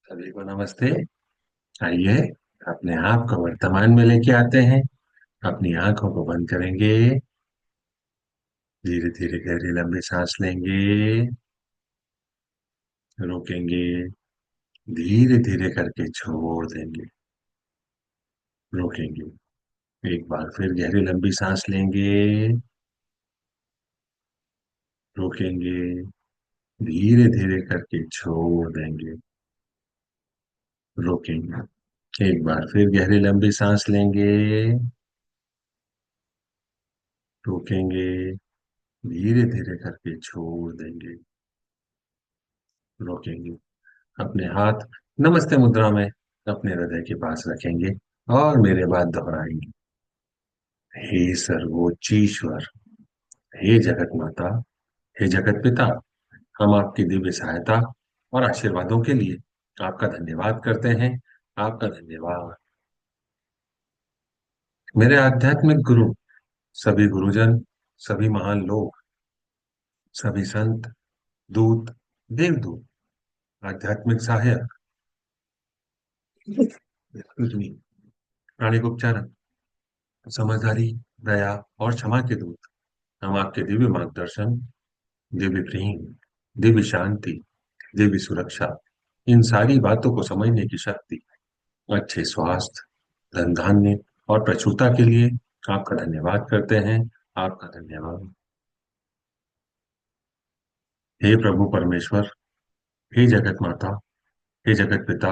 सभी को नमस्ते। आइए, अपने आप को वर्तमान में लेके आते हैं। अपनी आंखों को बंद करेंगे। धीरे धीरे गहरी लंबी सांस लेंगे। रोकेंगे। धीरे धीरे करके छोड़ देंगे। रोकेंगे। एक बार फिर गहरी लंबी सांस लेंगे। रोकेंगे। धीरे धीरे करके छोड़ देंगे। रोकेंगे। एक बार फिर गहरी लंबी सांस लेंगे। रोकेंगे। धीरे धीरे करके छोड़ देंगे। रोकेंगे। अपने हाथ नमस्ते मुद्रा में अपने हृदय के पास रखेंगे और मेरे बाद दोहराएंगे। हे सर्वोच्च ईश्वर, हे जगत माता, हे जगत पिता, हम आपकी दिव्य सहायता और आशीर्वादों के लिए आपका धन्यवाद करते हैं। आपका धन्यवाद। मेरे आध्यात्मिक गुरु, सभी गुरुजन, सभी महान लोग, सभी संत, दूत, देवदूत, आध्यात्मिक सहायक, प्राणिक उपचारक, समझदारी, दया और क्षमा के दूत, हम आपके दिव्य मार्गदर्शन, दिव्य प्रेम, दिव्य शांति, दिव्य सुरक्षा, इन सारी बातों को समझने की शक्ति, अच्छे स्वास्थ्य, धन धान्य और प्रचुरता के लिए आपका धन्यवाद करते हैं। आपका धन्यवाद। हे प्रभु परमेश्वर, हे जगत माता, हे जगत पिता,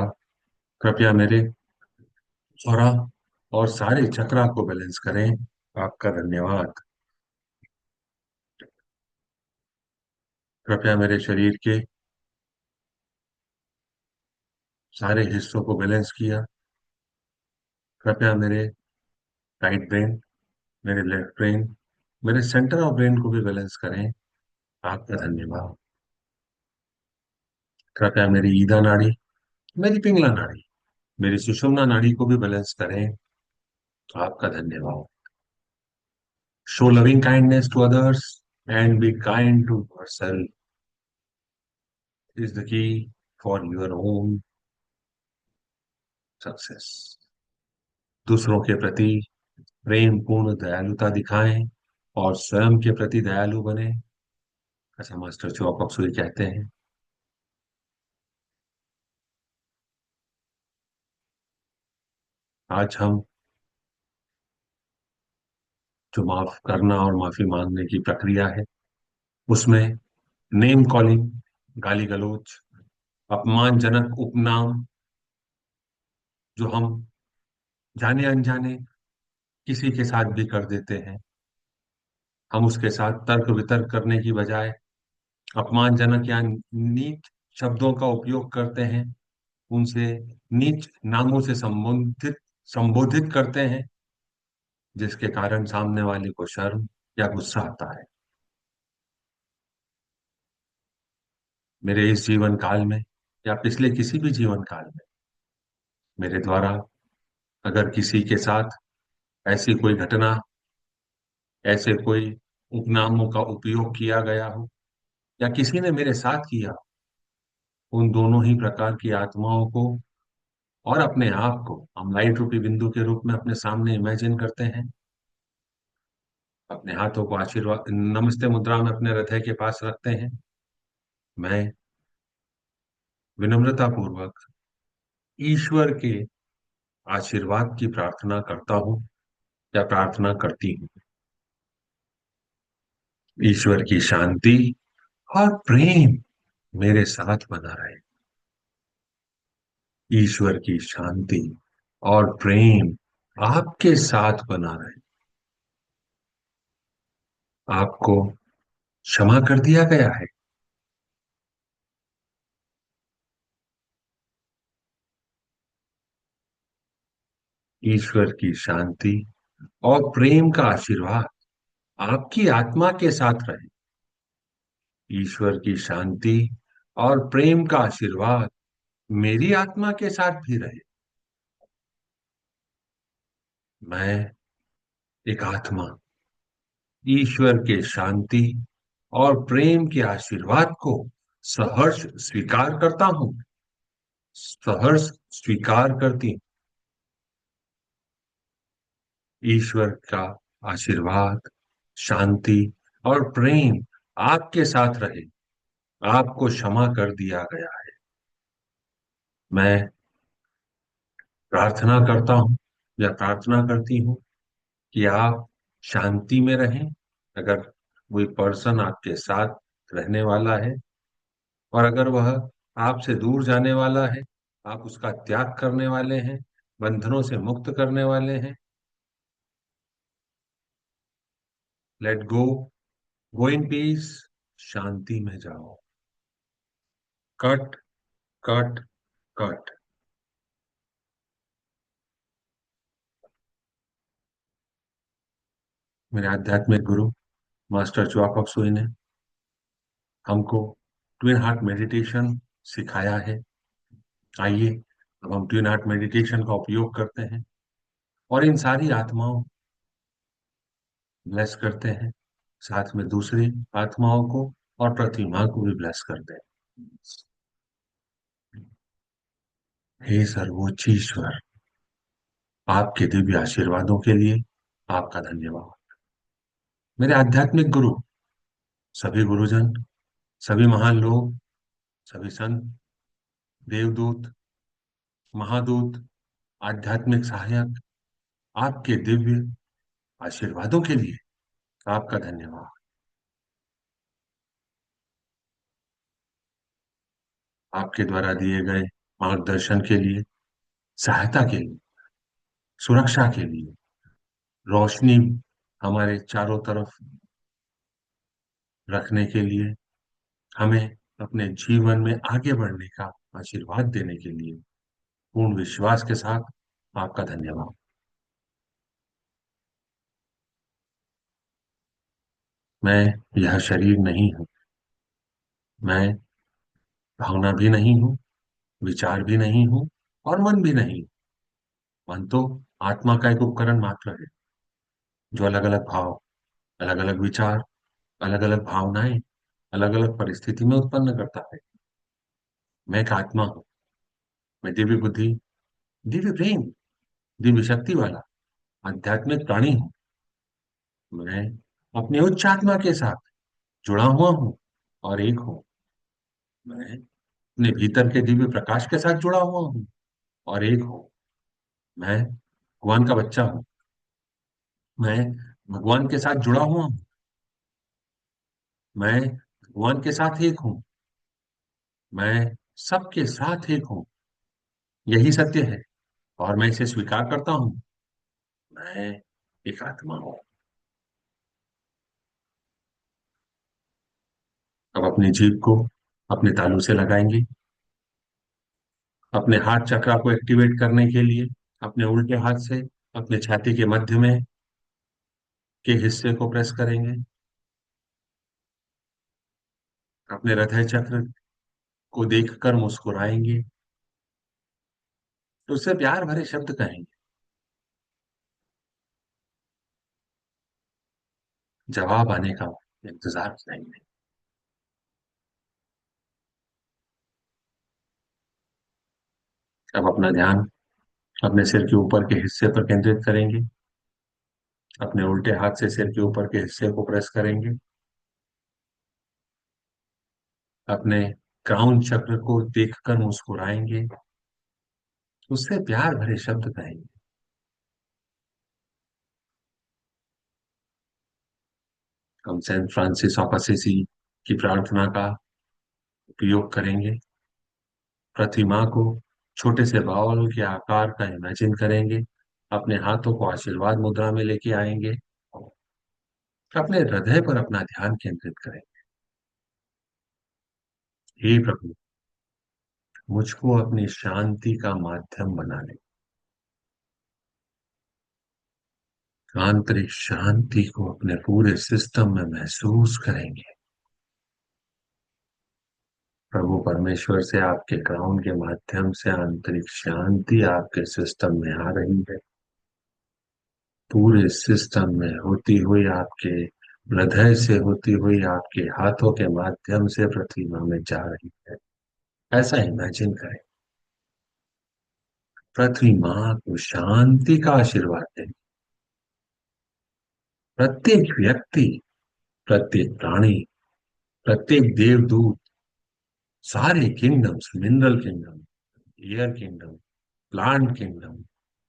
कृपया मेरे स्वरा और सारे चक्रा को बैलेंस करें। आपका धन्यवाद। कृपया मेरे शरीर के सारे हिस्सों को बैलेंस किया। कृपया मेरे राइट ब्रेन, मेरे लेफ्ट ब्रेन, मेरे सेंटर ऑफ ब्रेन को भी बैलेंस करें। आपका धन्यवाद। कृपया मेरी ईदा नाड़ी, मेरी पिंगला नाड़ी, मेरी सुषुम्ना नाड़ी को भी बैलेंस करें। आपका धन्यवाद। Show loving kindness to others and be kind to yourself is the key for your own success. दूसरों के प्रति प्रेम पूर्ण दयालुता दिखाएं और स्वयं के प्रति दयालु बने, ऐसा मास्टर चौकअप कहते हैं। आज हम जो माफ करना और माफी मांगने की प्रक्रिया है उसमें नेम कॉलिंग, गाली गलौज, अपमानजनक उपनाम जो हम जाने अनजाने किसी के साथ भी कर देते हैं, हम उसके साथ तर्क वितर्क करने की बजाय अपमानजनक या नीच शब्दों का उपयोग करते हैं, उनसे नीच नामों से संबोधित संबोधित करते हैं, जिसके कारण सामने वाले को शर्म या गुस्सा आता है। मेरे इस जीवन काल में या पिछले किसी भी जीवन काल में मेरे द्वारा अगर किसी के साथ ऐसी कोई घटना, ऐसे कोई उपनामों का उपयोग किया गया हो या किसी ने मेरे साथ किया, उन दोनों ही प्रकार की आत्माओं को और अपने आप को हम लाइट रूपी बिंदु के रूप में अपने सामने इमेजिन करते हैं। अपने हाथों को आशीर्वाद नमस्ते मुद्रा में अपने हृदय के पास रखते हैं। मैं विनम्रता पूर्वक ईश्वर के आशीर्वाद की प्रार्थना करता हूँ या प्रार्थना करती हूँ। ईश्वर की शांति और प्रेम मेरे साथ बना रहे। ईश्वर की शांति और प्रेम आपके साथ बना रहे। आपको क्षमा कर दिया गया है। ईश्वर की शांति और प्रेम का आशीर्वाद आपकी आत्मा के साथ रहे। ईश्वर की शांति और प्रेम का आशीर्वाद मेरी आत्मा के साथ भी रहे। मैं एक आत्मा ईश्वर के शांति और प्रेम के आशीर्वाद को सहर्ष स्वीकार करता हूं। सहर्ष स्वीकार करती हूँ। ईश्वर का आशीर्वाद, शांति और प्रेम आपके साथ रहे। आपको क्षमा कर दिया गया है। मैं प्रार्थना करता हूँ या प्रार्थना करती हूँ कि आप शांति में रहें। अगर कोई पर्सन आपके साथ रहने वाला है और अगर वह आपसे दूर जाने वाला है, आप उसका त्याग करने वाले हैं, बंधनों से मुक्त करने वाले हैं, let go, go in peace, शांति में जाओ। Cut, cut, cut. मेरे आध्यात्मिक गुरु मास्टर च्वाक सुई ने हमको ट्विन हार्ट मेडिटेशन सिखाया है। आइए अब हम ट्विन हार्ट मेडिटेशन का उपयोग करते हैं और इन सारी आत्माओं ब्लेस करते हैं, साथ में दूसरी आत्माओं को और प्रतिमा को भी ब्लेस करते हैं। हे सर्वोच्च ईश्वर, आपके दिव्य आशीर्वादों के लिए आपका धन्यवाद। मेरे आध्यात्मिक गुरु, सभी गुरुजन, सभी महान लोग, सभी संत, देवदूत, महादूत, आध्यात्मिक सहायक, आपके दिव्य आशीर्वादों के लिए आपका धन्यवाद। आपके द्वारा दिए गए मार्गदर्शन के लिए, सहायता के लिए, सुरक्षा के लिए, रोशनी हमारे चारों तरफ रखने के लिए, हमें अपने जीवन में आगे बढ़ने का आशीर्वाद देने के लिए पूर्ण विश्वास के साथ आपका धन्यवाद। मैं यह शरीर नहीं हूं। मैं भावना भी नहीं हूं, विचार भी नहीं हूं और मन भी नहीं। मन तो आत्मा का एक उपकरण मात्र है जो अलग अलग भाव, अलग अलग विचार, अलग अलग भावनाएं अलग अलग परिस्थिति में उत्पन्न करता है। मैं एक आत्मा हूँ। मैं दिव्य बुद्धि, दिव्य प्रेम, दिव्य शक्ति वाला आध्यात्मिक प्राणी हूँ। मैं अपनी उच्च आत्मा के साथ जुड़ा हुआ हूँ और एक हूँ। मैं अपने भीतर के दिव्य प्रकाश के साथ जुड़ा हुआ हूँ और एक हूँ। मैं भगवान का बच्चा हूँ। मैं भगवान के साथ जुड़ा हुआ हूँ। मैं भगवान के साथ एक हूँ। मैं सबके साथ एक हूँ। यही सत्य है और मैं इसे स्वीकार करता हूँ। मैं एक आत्मा हूँ। अब अपनी जीभ को अपने तालू से लगाएंगे, अपने हाथ चक्रा को एक्टिवेट करने के लिए अपने उल्टे हाथ से अपने छाती के मध्य में के हिस्से को प्रेस करेंगे। अपने हृदय चक्र को देखकर मुस्कुराएंगे, तो उससे प्यार भरे शब्द कहेंगे। जवाब आने का इंतजार करेंगे। अब अपना ध्यान अपने सिर के ऊपर के हिस्से पर केंद्रित करेंगे। अपने उल्टे हाथ से सिर के ऊपर के हिस्से को प्रेस करेंगे। अपने क्राउन चक्र को देखकर मुस्कुराएंगे, उससे प्यार भरे शब्द कहेंगे। हम सेंट फ्रांसिस ऑफ असिसी की प्रार्थना का उपयोग करेंगे। प्रतिमा को छोटे से बाउल के आकार का इमेजिन करेंगे। अपने हाथों को आशीर्वाद मुद्रा में लेके आएंगे। अपने हृदय पर अपना ध्यान केंद्रित करें। हे प्रभु, मुझको अपनी शांति का माध्यम बना ले। आंतरिक शांति को अपने पूरे सिस्टम में महसूस करेंगे। प्रभु परमेश्वर से आपके क्राउन के माध्यम से आंतरिक शांति आपके सिस्टम में आ रही है। पूरे सिस्टम में होती हुई आपके हृदय से होती हुई आपके हाथों के माध्यम से प्रतिमा में जा रही है। ऐसा इमेजिन करें। पृथ्वी माँ को शांति का आशीर्वाद दें। प्रत्येक व्यक्ति, प्रत्येक प्राणी, प्रत्येक देवदूत, सारे kingdoms, mineral kingdom, air kingdom, plant kingdom,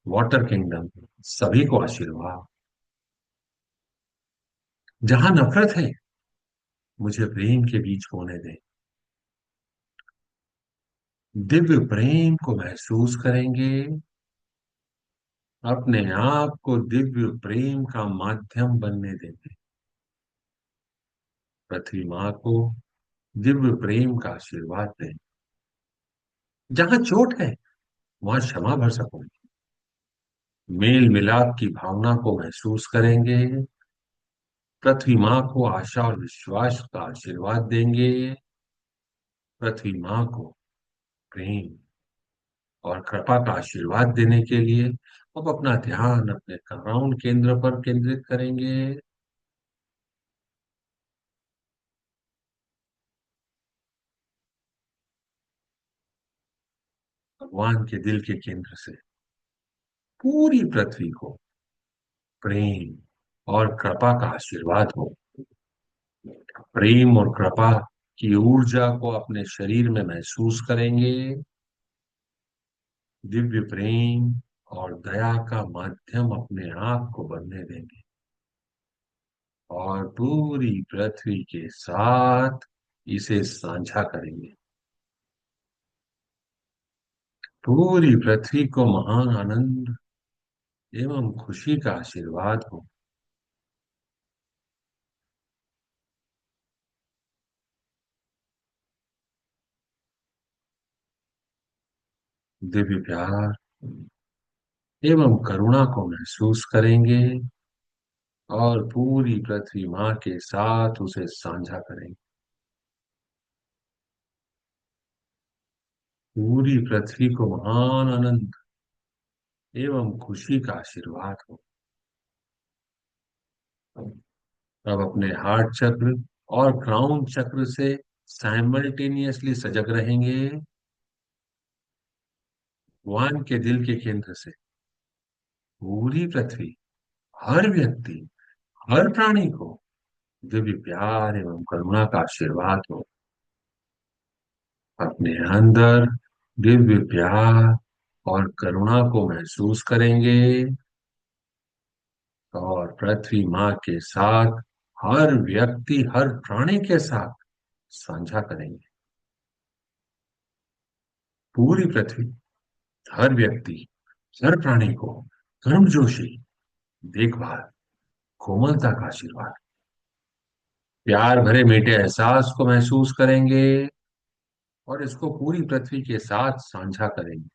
water kingdom, सभी को आशीर्वाद। जहां नफरत है, मुझे प्रेम के बीज बोने दें। दिव्य प्रेम को महसूस करेंगे, अपने आप को दिव्य प्रेम का माध्यम बनने देंगे। पृथ्वी माँ को दिव्य प्रेम का आशीर्वाद दें। जहां चोट है, वहां क्षमा भर सकूं। मेल मिलाप की भावना को महसूस करेंगे, पृथ्वी माँ को आशा और विश्वास का आशीर्वाद देंगे। पृथ्वी माँ को प्रेम और कृपा का आशीर्वाद देने के लिए अब अपना ध्यान अपने क्राउन केंद्र पर केंद्रित करेंगे। भगवान के दिल के केंद्र से पूरी पृथ्वी को प्रेम और कृपा का आशीर्वाद हो। प्रेम और कृपा की ऊर्जा को अपने शरीर में महसूस करेंगे। दिव्य प्रेम और दया का माध्यम अपने आप को बनने देंगे और पूरी पृथ्वी के साथ इसे साझा करेंगे। पूरी पृथ्वी को महान आनंद एवं खुशी का आशीर्वाद हो। दिव्य प्यार एवं करुणा को महसूस करेंगे और पूरी पृथ्वी माँ के साथ उसे साझा करेंगे। पूरी पृथ्वी को महान आनंद एवं खुशी का आशीर्वाद हो। अब अपने हार्ट चक्र और क्राउन चक्र से साइमल्टेनियसली सजग रहेंगे। भगवान के दिल के केंद्र से पूरी पृथ्वी, हर व्यक्ति, हर प्राणी को दिव्य प्यार एवं करुणा का आशीर्वाद हो। अपने अंदर दिव्य प्यार और करुणा को महसूस करेंगे और पृथ्वी माँ के साथ हर व्यक्ति, हर प्राणी के साथ साझा करेंगे। पूरी पृथ्वी, हर व्यक्ति, हर प्राणी को गर्मजोशी, देखभाल, कोमलता का आशीर्वाद, प्यार भरे मीठे एहसास को महसूस करेंगे और इसको पूरी पृथ्वी के साथ साझा करेंगे।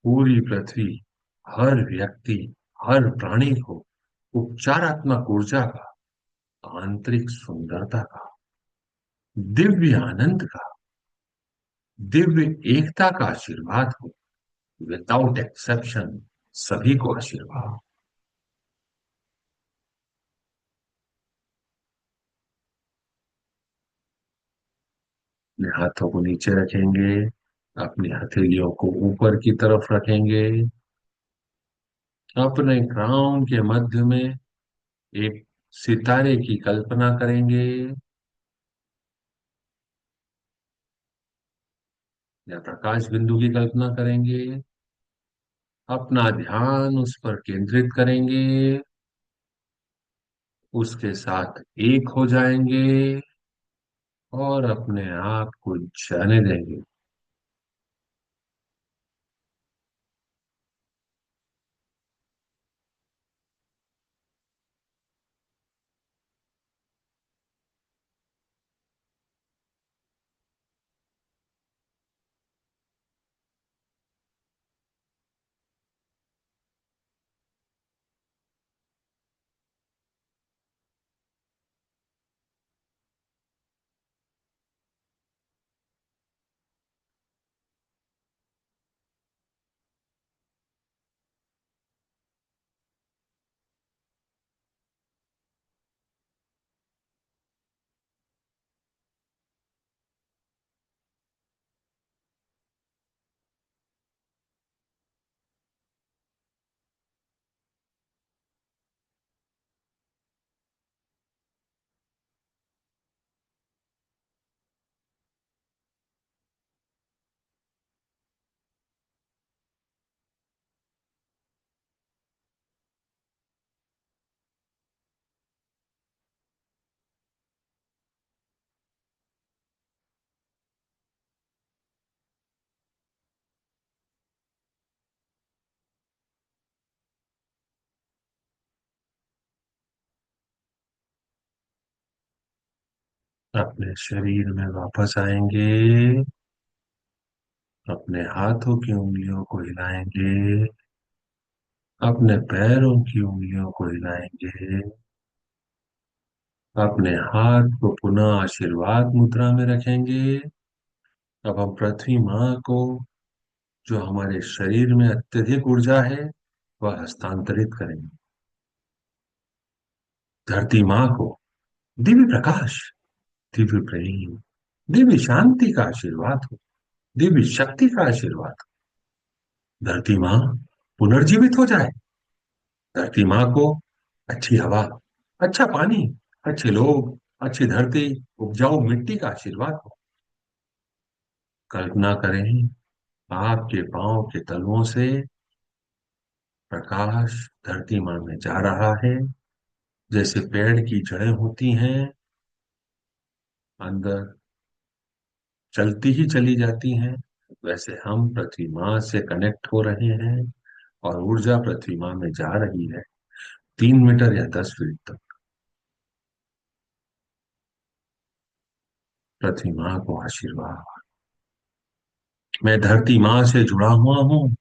पूरी पृथ्वी, हर व्यक्ति, हर प्राणी को उपचारात्मक ऊर्जा का, आंतरिक सुंदरता का, दिव्य आनंद का, दिव्य एकता का आशीर्वाद हो। विदाउट एक्सेप्शन सभी को आशीर्वाद। अपने हाथों को नीचे रखेंगे, अपनी हथेलियों को ऊपर की तरफ रखेंगे, अपने क्राउन के मध्य में एक सितारे की कल्पना करेंगे या प्रकाश बिंदु की कल्पना करेंगे। अपना ध्यान उस पर केंद्रित करेंगे, उसके साथ एक हो जाएंगे और अपने आप को जाने देंगे। अपने शरीर में वापस आएंगे। अपने हाथों की उंगलियों को हिलाएंगे। अपने पैरों की उंगलियों को हिलाएंगे। अपने हाथ को पुनः आशीर्वाद मुद्रा में रखेंगे। अब हम पृथ्वी माँ को, जो हमारे शरीर में अत्यधिक ऊर्जा है, वह हस्तांतरित करेंगे। धरती माँ को दिव्य प्रकाश, दिव्य प्रेम, दिव्य शांति का आशीर्वाद हो, दिव्य शक्ति का आशीर्वाद हो। धरती माँ पुनर्जीवित हो जाए। धरती माँ को अच्छी हवा, अच्छा पानी, अच्छे लोग, अच्छी धरती, उपजाऊ मिट्टी का आशीर्वाद हो। कल्पना करें, आपके पांव के तलुओं से प्रकाश धरती माँ में जा रहा है। जैसे पेड़ की जड़ें होती हैं, अंदर चलती ही चली जाती हैं, वैसे हम पृथ्वी माँ से कनेक्ट हो रहे हैं और ऊर्जा पृथ्वी माँ में जा रही है, 3 मीटर या 10 फीट तक। पृथ्वी माँ को आशीर्वाद। मैं धरती माँ से जुड़ा हुआ हूँ।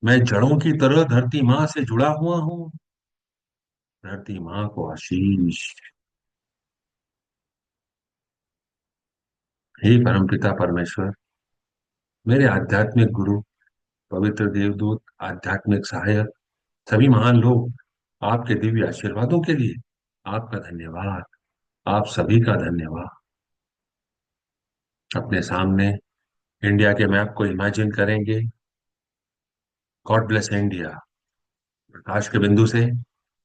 मैं जड़ों की तरह धरती माँ से जुड़ा हुआ हूँ। धरती माँ को आशीष। हे परमपिता परमेश्वर, मेरे आध्यात्मिक गुरु, पवित्र देवदूत, आध्यात्मिक सहायक, सभी महान लोग, आपके दिव्य आशीर्वादों के लिए आपका धन्यवाद। आप सभी का धन्यवाद। अपने सामने इंडिया के मैप को इमेजिन करेंगे। God bless India. प्रकाश के बिंदु से,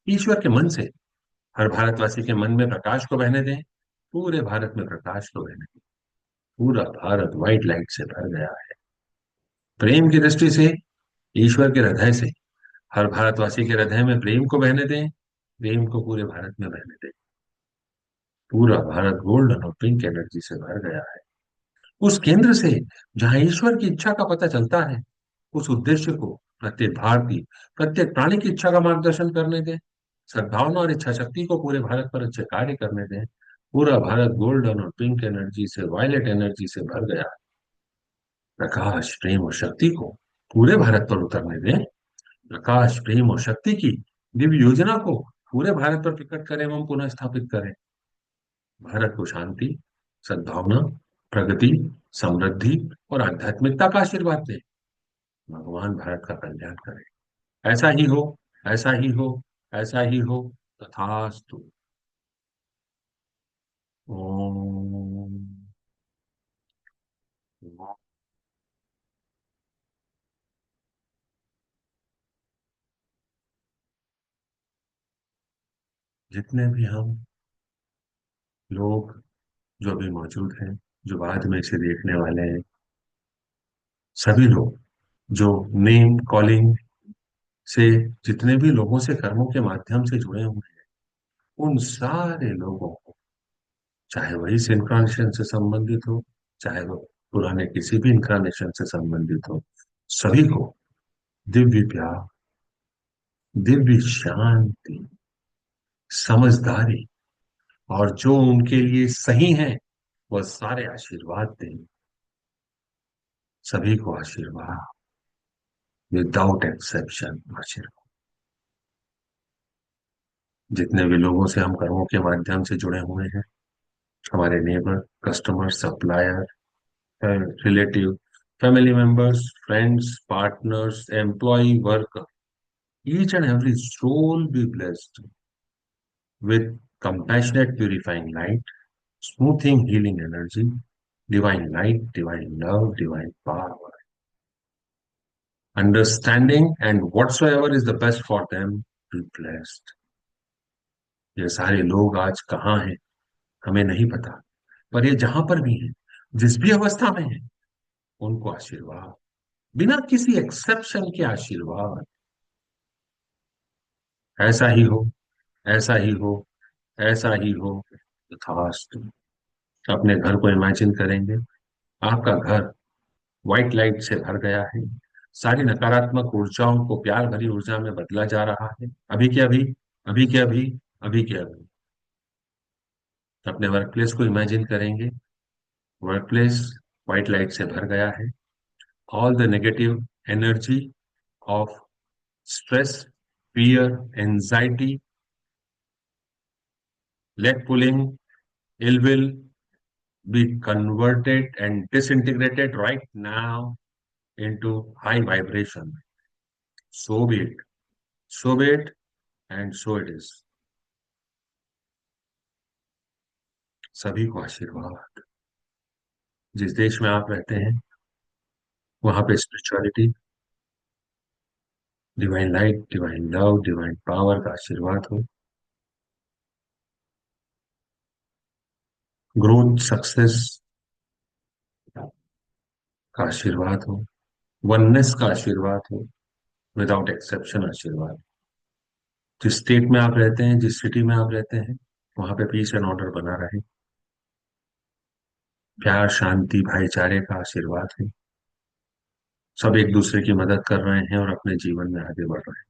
ईश्वर के मन से, हर भारतवासी के मन में प्रकाश को बहने दें। पूरे भारत में प्रकाश को बहने दें। पूरा भारत व्हाइट लाइट से भर गया है। प्रेम की दृष्टि से, ईश्वर के हृदय से, हर भारतवासी के हृदय में प्रेम को बहने दें। प्रेम को पूरे भारत में बहने दें। पूरा भारत गोल्डन और पिंक एनर्जी से भर गया है। उस केंद्र से, जहां ईश्वर की इच्छा का पता चलता है, उस उद्देश्य को प्रत्येक भारतीय, प्रत्येक प्राणी की इच्छा का मार्गदर्शन करने दें। सद्भावना और इच्छा शक्ति को पूरे भारत पर अच्छे कार्य करने दें। पूरा भारत गोल्डन और पिंक एनर्जी से, वायलेट एनर्जी से भर गया। प्रकाश, प्रेम और शक्ति को पूरे भारत पर उतरने दें। प्रकाश, प्रेम और शक्ति की दिव्य योजना को पूरे भारत पर प्रकट करें एवं पुनः स्थापित करें। भारत को शांति, सद्भावना, प्रगति, समृद्धि और आध्यात्मिकता का आशीर्वाद दें। भगवान भारत का कल्याण करें। ऐसा ही हो, ऐसा ही हो, ऐसा ही हो। तथास्तु। ओम। जितने भी हम लोग जो अभी मौजूद हैं, जो बाद में इसे देखने वाले हैं, सभी लोग जो नेम कॉलिंग से, जितने भी लोगों से कर्मों के माध्यम से जुड़े हुए हैं, उन सारे लोगों को, चाहे वही इस इनकारनेशन से संबंधित हो, चाहे वो पुराने किसी भी इनकारनेशन से संबंधित हो, सभी को दिव्य प्यार, दिव्य शांति, समझदारी और जो उनके लिए सही है, वह सारे आशीर्वाद दें। सभी को आशीर्वाद, विदाउट एक्सेप्शन आशीर्वाद। जितने भी लोगों से हम कर्मों के माध्यम से जुड़े हुए हैं, हमारे neighbour, customer, supplier, relative, family members, friends, partners, employ, worker, each and every soul be blessed with compassionate purifying light, smoothing healing energy, divine light, divine love, divine power, understanding, and whatsoever is the best for them, be blessed. ये सारे लोग आज कहाँ हैं, हमें नहीं पता, पर ये जहां पर भी हैं, जिस भी अवस्था में हैं, उनको आशीर्वाद, बिना किसी एक्सेप्शन के आशीर्वाद। ऐसा ही हो, ऐसा ही हो, ऐसा ही हो। तथास्तु। अपने घर को इमेजिन करेंगे। आपका घर व्हाइट लाइट से भर गया है। सारी नकारात्मक ऊर्जाओं को प्यार भरी ऊर्जा में बदला जा रहा है, अभी के अभी, अभी के अभी, अभी के अभी। अपने वर्क प्लेस को इमेजिन करेंगे। वर्क प्लेस व्हाइट लाइट से भर गया है। All the negative energy of stress, fear, anxiety, leg pulling, ill will be converted and disintegrated right now into high vibration. So be it. So be it, and so it is. सभी को आशीर्वाद। जिस देश में आप रहते हैं वहां पे spirituality, divine light, divine love, divine power का आशीर्वाद हो। ग्रोथ, सक्सेस का आशीर्वाद हो। वननेस का आशीर्वाद हो। विदाउट एक्सेप्शन आशीर्वाद। जिस स्टेट में आप रहते हैं, जिस सिटी में आप रहते हैं, वहां पे पीस एंड ऑर्डर बना रहे। प्यार, शांति, भाईचारे का आशीर्वाद है। सब एक दूसरे की मदद कर रहे हैं और अपने जीवन में आगे बढ़ रहे हैं।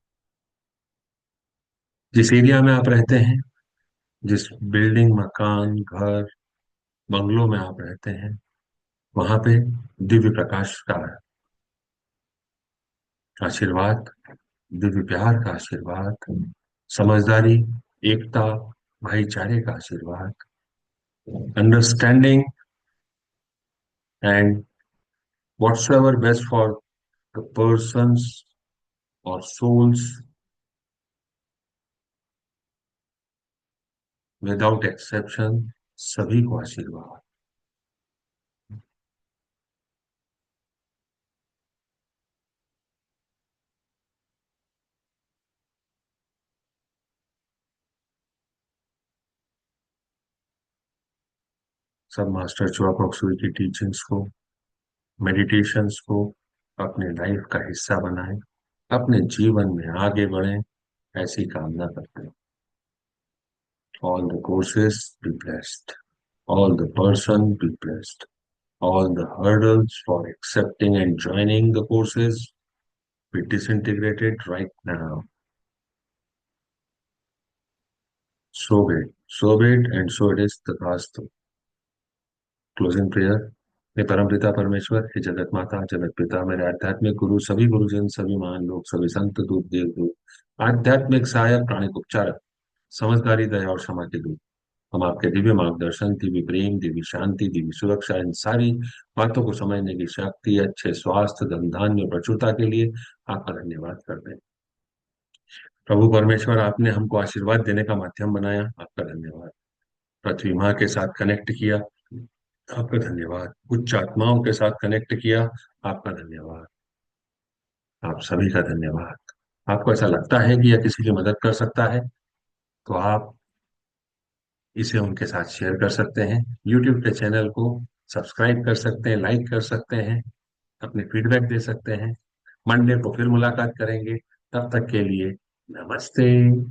जिस एरिया में आप रहते हैं, जिस बिल्डिंग, मकान, घर, बंगलों में आप रहते हैं, वहां पे दिव्य प्रकाश का आशीर्वाद, दिव्य प्यार का आशीर्वाद, समझदारी, एकता, भाईचारे का आशीर्वाद, understanding and whatsoever best for the persons or souls without exception, सभी को आशीर्वाद। सब मास्टर चुआ प्रोक्सुई की टीचिंग्स को, मेडिटेशंस को अपने लाइफ का हिस्सा बनाएं, अपने जीवन में आगे बढ़ें, ऐसी कामना करते हैं। All the courses be blessed. All the person be blessed. All the hurdles for accepting and joining the courses be disintegrated right now. So be it. So be it, and so it is तथास्तु। Closing prayer. हे परम पिता परमेश्वर, हे जगत माता, जगत पिता, मेरे आध्यात्मिक गुरु, सभी गुरुजन, सभी महान लोग, सभी संत, दूत, देवदूत, आध्यात्मिक सहायक, प्राणिक उपचारक, समझदारी, दया और क्षमा के दूत, हम आपके दिव्य मार्गदर्शन, दिव्य प्रेम, दिव्य शांति, दिव्य सुरक्षा, इन सारी बातों को समझने की शक्ति, अच्छे स्वास्थ्य, धन धान्य और प्रचुरता के लिए आपका धन्यवाद करते हैं। प्रभु परमेश्वर, आपने हमको आशीर्वाद देने का माध्यम बनाया, आपका धन्यवाद। पृथ्वी माँ के साथ कनेक्ट किया, आपका धन्यवाद। उच्च आत्माओं के साथ कनेक्ट किया, आपका धन्यवाद। आप सभी का धन्यवाद। आपको ऐसा लगता है कि यह किसी की मदद कर सकता है, तो आप इसे उनके साथ शेयर कर सकते हैं। यूट्यूब के चैनल को सब्सक्राइब कर सकते हैं, लाइक कर सकते हैं, अपने फीडबैक दे सकते हैं। मंडे को फिर मुलाकात करेंगे। तब तक के लिए नमस्ते।